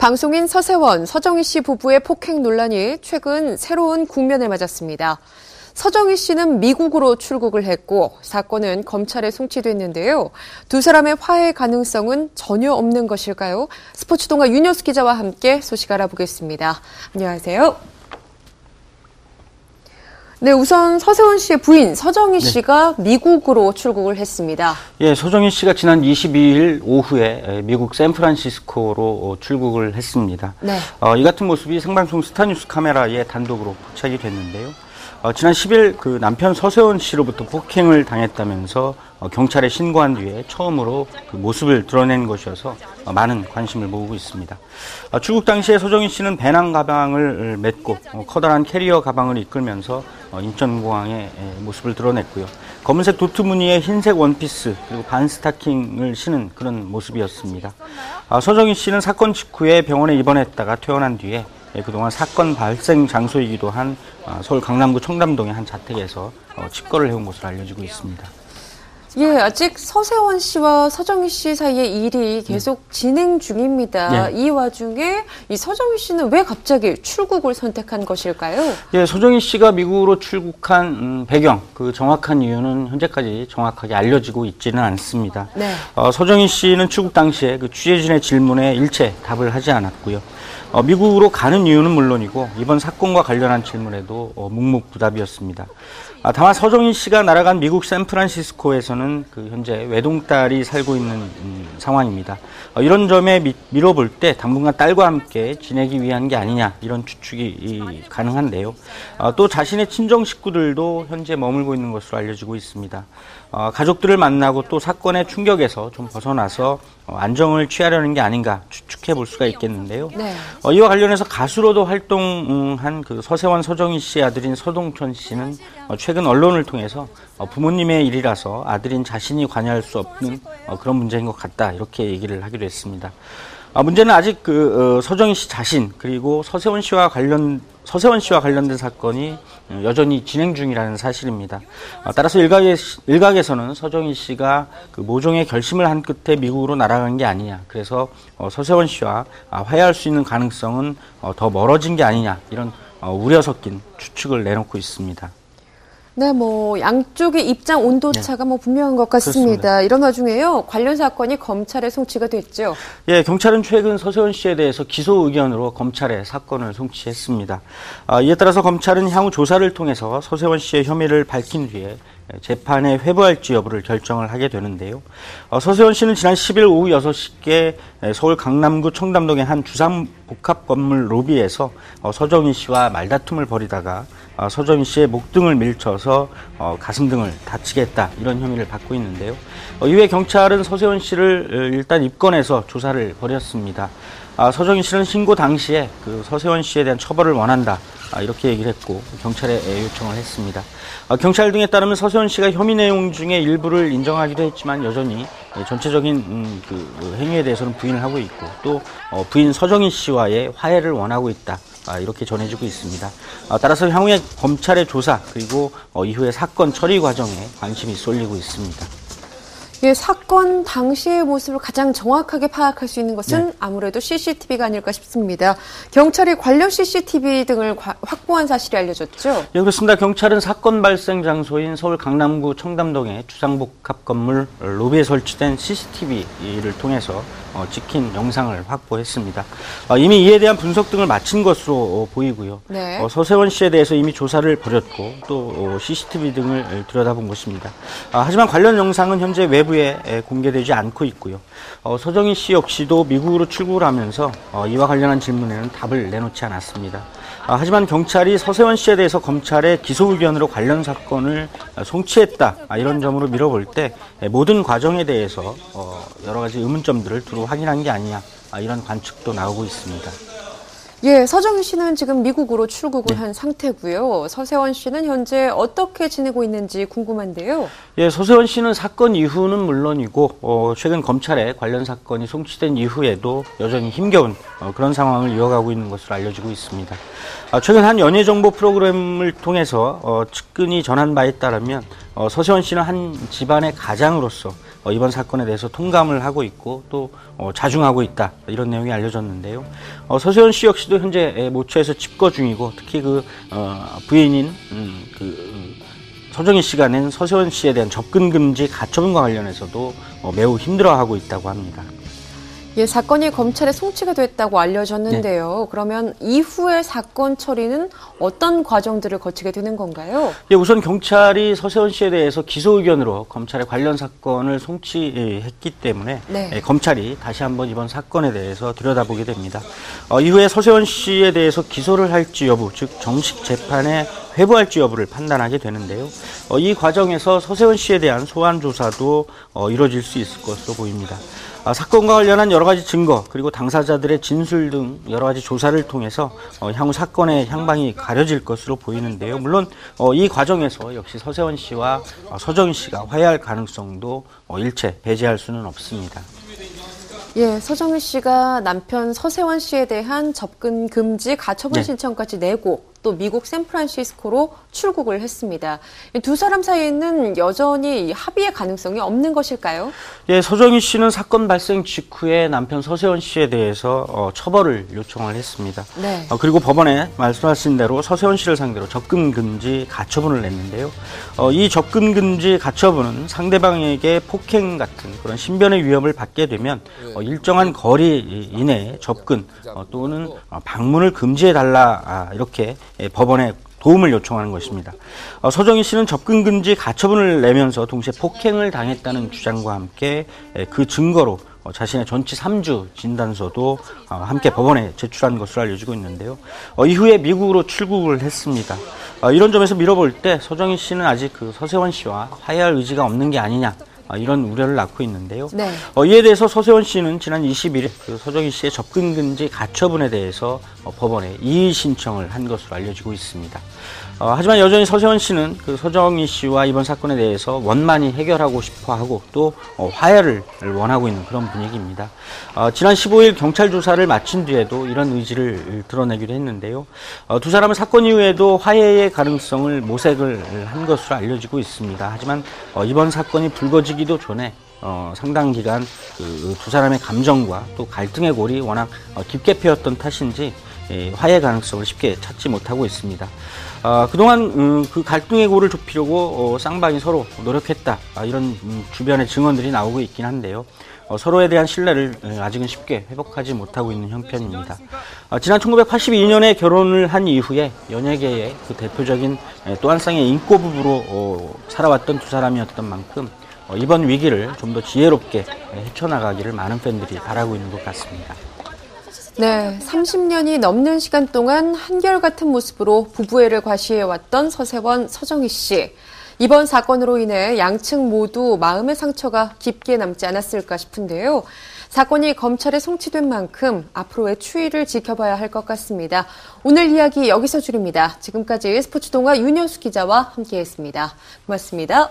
방송인 서세원, 서정희 씨 부부의 폭행 논란이 최근 새로운 국면을 맞았습니다. 서정희 씨는 미국으로 출국을 했고 사건은 검찰에 송치됐는데요. 두 사람의 화해 가능성은 전혀 없는 것일까요? 스포츠동아 윤여수 기자와 함께 소식 알아보겠습니다. 안녕하세요. 네, 우선 서세원 씨의 부인 서정희 씨가 미국으로 출국을 했습니다. 예, 서정희 씨가 지난 22일 오후에 미국 샌프란시스코로 출국을 했습니다. 네. 이 같은 모습이 생방송 스타뉴스 카메라에 단독으로 포착이 됐는데요. 지난 10일 그 남편 서세원 씨로부터 폭행을 당했다면서 경찰에 신고한 뒤에 처음으로 그 모습을 드러낸 것이어서 많은 관심을 모으고 있습니다. 출국 당시에 서정희 씨는 배낭 가방을 메고 커다란 캐리어 가방을 이끌면서 인천공항에 모습을 드러냈고요. 검은색 도트 무늬의 흰색 원피스 그리고 반 스타킹을 신은 그런 모습이었습니다. 서정희 씨는 사건 직후에 병원에 입원했다가 퇴원한 뒤에 그동안 사건 발생 장소이기도 한 서울 강남구 청담동의 한 자택에서 칩거를 해온 것으로 알려지고 있습니다. 예, 아직 서세원 씨와 서정희 씨 사이의 일이 계속 진행 중입니다. 네. 이 와중에 이 서정희 씨는 왜 갑자기 출국을 선택한 것일까요? 예, 서정희 씨가 미국으로 출국한 배경, 그 정확한 이유는 현재까지 정확하게 알려지고 있지는 않습니다. 네. 서정희 씨는 출국 당시에 그 취재진의 질문에 일체 답을 하지 않았고요. 미국으로 가는 이유는 물론이고 이번 사건과 관련한 질문에도 묵묵부답이었습니다. 다만 서정희 씨가 날아간 미국 샌프란시스코에서는 그 현재 외동딸이 살고 있는 상황입니다. 이런 점에 미뤄볼 때 당분간 딸과 함께 지내기 위한 게 아니냐 이런 추측이 가능한데요. 또 자신의 친정 식구들도 현재 머물고 있는 것으로 알려지고 있습니다. 가족들을 만나고 또 사건의 충격에서 좀 벗어나서 안정을 취하려는 게 아닌가 추측해 볼 수가 있겠는데요. 네. 이와 관련해서 가수로도 활동한 그 서세원 서정희 씨의 아들인 서동천 씨는 최근 언론을 통해서 부모님의 일이라서 아들인 자신이 관여할 수 없는 그런 문제인 것 같다 이렇게 얘기를 하기도 했습니다. 문제는 아직 그 서정희 씨 자신 그리고 서세원 씨와 관련된 사건이 여전히 진행 중이라는 사실입니다. 따라서 일각에서는 서정희 씨가 그 모종의 결심을 한 끝에 미국으로 날아간 게 아니냐. 그래서 서세원 씨와 화해할 수 있는 가능성은 더 멀어진 게 아니냐. 이런 우려 섞인 추측을 내놓고 있습니다. 네, 양쪽의 입장 온도차가 분명한 것 같습니다. 그렇습니다. 이런 와중에요, 관련 사건이 검찰에 송치가 됐죠. 예, 경찰은 최근 서세원 씨에 대해서 기소 의견으로 검찰에 사건을 송치했습니다. 이에 따라서 검찰은 향후 조사를 통해서 서세원 씨의 혐의를 밝힌 뒤에 재판에 회부할지 여부를 결정을 하게 되는데요. 서세원 씨는 지난 10일 오후 6시께 서울 강남구 청담동의 한 주상복합 건물 로비에서 서정희 씨와 말다툼을 벌이다가 서정희 씨의 목 등을 밀쳐서 가슴 등을 다치게 했다 이런 혐의를 받고 있는데요. 이후에 경찰은 서세원 씨를 일단 입건해서 조사를 벌였습니다. 서정희 씨는 신고 당시에 그 서세원 씨에 대한 처벌을 원한다 이렇게 얘기를 했고 경찰에 요청을 했습니다. 경찰 등에 따르면 서세원 씨가 혐의 내용 중에 일부를 인정하기도 했지만 여전히 전체적인 그 행위에 대해서는 부인을 하고 있고 또 부인 서정희 씨와의 화해를 원하고 있다. 이렇게 전해지고 있습니다. 따라서 향후에 검찰의 조사 그리고 이후의 사건 처리 과정에 관심이 쏠리고 있습니다. 예, 사건 당시의 모습을 가장 정확하게 파악할 수 있는 것은 네. 아무래도 CCTV가 아닐까 싶습니다. 경찰이 관련 CCTV 등을 확보한 사실이 알려졌죠? 예, 그렇습니다. 경찰은 사건 발생 장소인 서울 강남구 청담동의 주상복합 건물 로비에 설치된 CCTV를 통해서 찍힌 영상을 확보했습니다. 이미 이에 대한 분석 등을 마친 것으로 보이고요. 네. 서세원 씨에 대해서 이미 조사를 벌였고 또 CCTV 등을 들여다본 것입니다. 하지만 관련 영상은 현재 외부에 공개되지 않고 있고요. 서정희 씨 역시도 미국으로 출국을 하면서 이와 관련한 질문에는 답을 내놓지 않았습니다. 하지만 경찰이 서세원 씨에 대해서 검찰에 기소 의견으로 관련 사건을 송치했다 이런 점으로 미뤄볼 때 모든 과정에 대해서 여러 가지 의문점들을 두루 확인한 게 아니냐 이런 관측도 나오고 있습니다. 예, 서정희 씨는 지금 미국으로 출국을 한 상태고요. 서세원 씨는 현재 어떻게 지내고 있는지 궁금한데요. 예, 서세원 씨는 사건 이후는 물론이고 최근 검찰에 관련 사건이 송치된 이후에도 여전히 힘겨운 그런 상황을 이어가고 있는 것으로 알려지고 있습니다. 최근 한 연예 정보 프로그램을 통해서 측근이 전한 바에 따르면 서세원 씨는 한 집안의 가장으로서 이번 사건에 대해서 통감을 하고 있고 또 자중하고 있다, 이런 내용이 알려졌는데요. 서세원 씨 역시도 현재 모처에서 집거 중이고, 특히 그 부인인 서정희 씨가 낸 서세원 씨에 대한 접근 금지 가처분과 관련해서도 매우 힘들어하고 있다고 합니다. 예, 사건이 검찰에 송치가 됐다고 알려졌는데요. 그러면 이후의 사건 처리는 어떤 과정들을 거치게 되는 건가요? 예, 우선 경찰이 서세원 씨에 대해서 기소 의견으로 검찰에 관련 사건을 송치했기 때문에 검찰이 다시 한번 이번 사건에 대해서 들여다보게 됩니다. 이후에 서세원 씨에 대해서 기소를 할지 여부, 즉 정식 재판에 회부할지 여부를 판단하게 되는데요. 이 과정에서 서세원 씨에 대한 소환 조사도 이루어질 수 있을 것으로 보입니다. 사건과 관련한 여러 가지 증거, 그리고 당사자들의 진술 등 여러 가지 조사를 통해서 향후 사건의 향방이 가려질 것으로 보이는데요. 물론 이 과정에서 역시 서세원 씨와 서정희 씨가 화해할 가능성도 일체 배제할 수는 없습니다. 예, 서정희 씨가 남편 서세원 씨에 대한 접근 금지 가처분 신청까지 내고 또 미국 샌프란시스코로 출국을 했습니다. 두 사람 사이에는 여전히 합의의 가능성이 없는 것일까요? 예, 서정희 씨는 사건 발생 직후에 남편 서세원 씨에 대해서 처벌을 요청을 했습니다. 네. 그리고 법원에 말씀하신 대로 서세원 씨를 상대로 접근 금지 가처분을 냈는데요. 이 접근 금지 가처분은 상대방에게 폭행 같은 그런 신변의 위협을 받게 되면 일정한 거리 이내에 접근 또는 방문을 금지해달라, 이렇게 법원에 도움을 요청하는 것입니다. 서정희 씨는 접근 금지 가처분을 내면서 동시에 폭행을 당했다는 주장과 함께 그 증거로 자신의 전치 3주 진단서도 함께 법원에 제출한 것으로 알려지고 있는데요. 이후에 미국으로 출국을 했습니다. 이런 점에서 미뤄볼 때 서정희 씨는 아직 그 서세원 씨와 화해할 의지가 없는 게 아니냐, 이런 우려를 낳고 있는데요. 네. 이에 대해서 서세원 씨는 지난 21일 그 서정희 씨의 접근 금지 가처분에 대해서 법원에 이의 신청을 한 것으로 알려지고 있습니다. 하지만 여전히 서세원 씨는 그 서정희 씨와 이번 사건에 대해서 원만히 해결하고 싶어 하고 또 화해를 원하고 있는 그런 분위기입니다. 지난 15일 경찰 조사를 마친 뒤에도 이런 의지를 드러내기도 했는데요. 두 사람은 사건 이후에도 화해의 가능성을 모색을 한 것으로 알려지고 있습니다. 하지만 이번 사건이 불거지기도 전에 상당 기간 그 두 사람의 감정과 또 갈등의 골이 워낙 깊게 패였던 탓인지 화해 가능성을 쉽게 찾지 못하고 있습니다. 그동안 그 갈등의 골을 좁히려고 쌍방이 서로 노력했다, 이런 주변의 증언들이 나오고 있긴 한데요. 서로에 대한 신뢰를 아직은 쉽게 회복하지 못하고 있는 형편입니다. 지난 1982년에 결혼을 한 이후에 연예계의 그 대표적인 또 한 쌍의 인꼬 부부로 살아왔던 두 사람이었던 만큼 이번 위기를 좀 더 지혜롭게 헤쳐나가기를 많은 팬들이 바라고 있는 것 같습니다. 네, 30년이 넘는 시간 동안 한결같은 모습으로 부부애를 과시해왔던 서세원, 서정희 씨. 이번 사건으로 인해 양측 모두 마음의 상처가 깊게 남지 않았을까 싶은데요. 사건이 검찰에 송치된 만큼 앞으로의 추이를 지켜봐야 할 것 같습니다. 오늘 이야기 여기서 줄입니다. 지금까지 스포츠동아 윤여수 기자와 함께했습니다. 고맙습니다.